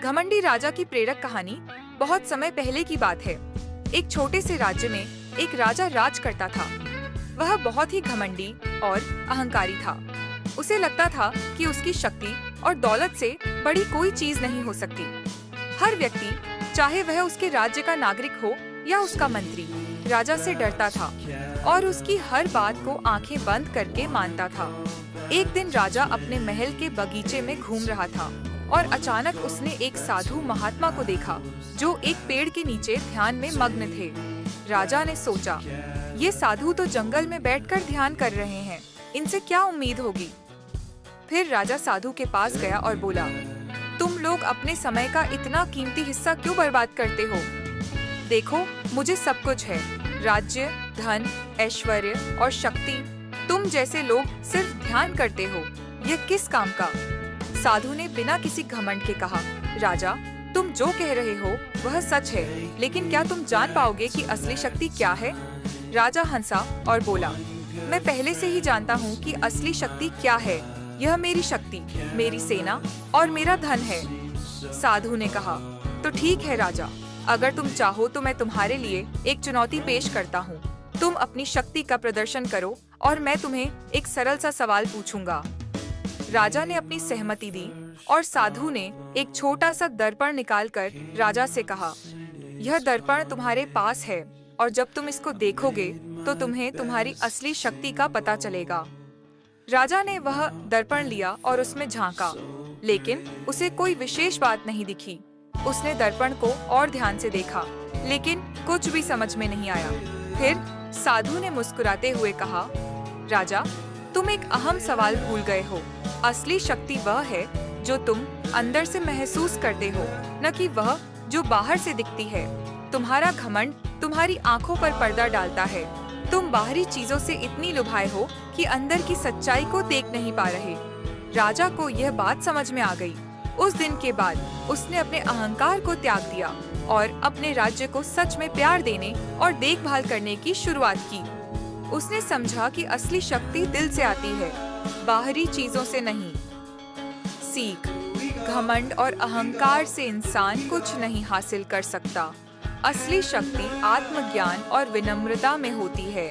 घमंडी राजा की प्रेरक कहानी बहुत समय पहले की बात है। एक छोटे से राज्य में एक राजा राज करता था। वह बहुत ही घमंडी और अहंकारी था। उसे लगता था कि उसकी शक्ति और दौलत से बड़ी कोई चीज नहीं हो सकती। हर व्यक्ति, चाहे वह उसके राज्य का नागरिक हो या उसका मंत्री, राजा से डरता था और उसकी हर बात को आंखें बंद करके मानता था। एक दिन राजा अपने महल के बगीचे में घूम रहा था और अचानक उसने एक साधु महात्मा को देखा जो एक पेड़ के नीचे ध्यान में मग्न थे। राजा ने सोचा, ये साधु तो जंगल में बैठकर ध्यान कर रहे हैं, इनसे क्या उम्मीद होगी। फिर राजा साधु के पास गया और बोला, तुम लोग अपने समय का इतना कीमती हिस्सा क्यों बर्बाद करते हो? देखो, मुझे सब कुछ है, राज्य, धन, ऐश्वर्य और शक्ति। तुम जैसे लोग सिर्फ ध्यान करते हो, यह किस काम का? साधु ने बिना किसी घमंड के कहा, राजा, तुम जो कह रहे हो वह सच है, लेकिन क्या तुम जान पाओगे कि असली शक्ति क्या है? राजा हंसा और बोला, मैं पहले से ही जानता हूँ कि असली शक्ति क्या है। यह मेरी शक्ति, मेरी सेना और मेरा धन है। साधु ने कहा, तो ठीक है राजा, अगर तुम चाहो तो मैं तुम्हारे लिए एक चुनौती पेश करता हूँ। तुम अपनी शक्ति का प्रदर्शन करो और मैं तुम्हें एक सरल सा सवाल पूछूंगा। राजा ने अपनी सहमति दी और साधु ने एक छोटा सा दर्पण निकालकर राजा से कहा, यह दर्पण तुम्हारे पास है और जब तुम इसको देखोगे तो तुम्हें तुम्हारी असली शक्ति का पता चलेगा। राजा ने वह दर्पण लिया और उसमें झांका, लेकिन उसे कोई विशेष बात नहीं दिखी। उसने दर्पण को और ध्यान से देखा, लेकिन कुछ भी समझ में नहीं आया। फिर साधु ने मुस्कुराते हुए कहा, राजा, तुम एक अहम सवाल भूल गए हो। असली शक्ति वह है जो तुम अंदर से महसूस करते हो, न कि वह जो बाहर से दिखती है। तुम्हारा घमंड तुम्हारी आंखों पर पर्दा डालता है। तुम बाहरी चीजों से इतनी लुभाए हो कि अंदर की सच्चाई को देख नहीं पा रहे। राजा को यह बात समझ में आ गई। उस दिन के बाद उसने अपने अहंकार को त्याग दिया और अपने राज्य को सच में प्यार देने और देखभाल करने की शुरुआत की। उसने समझा कि असली शक्ति दिल से आती है, बाहरी चीजों से नहीं। सीख, घमंड और अहंकार से इंसान कुछ नहीं हासिल कर सकता। असली शक्ति आत्मज्ञान और विनम्रता में होती है।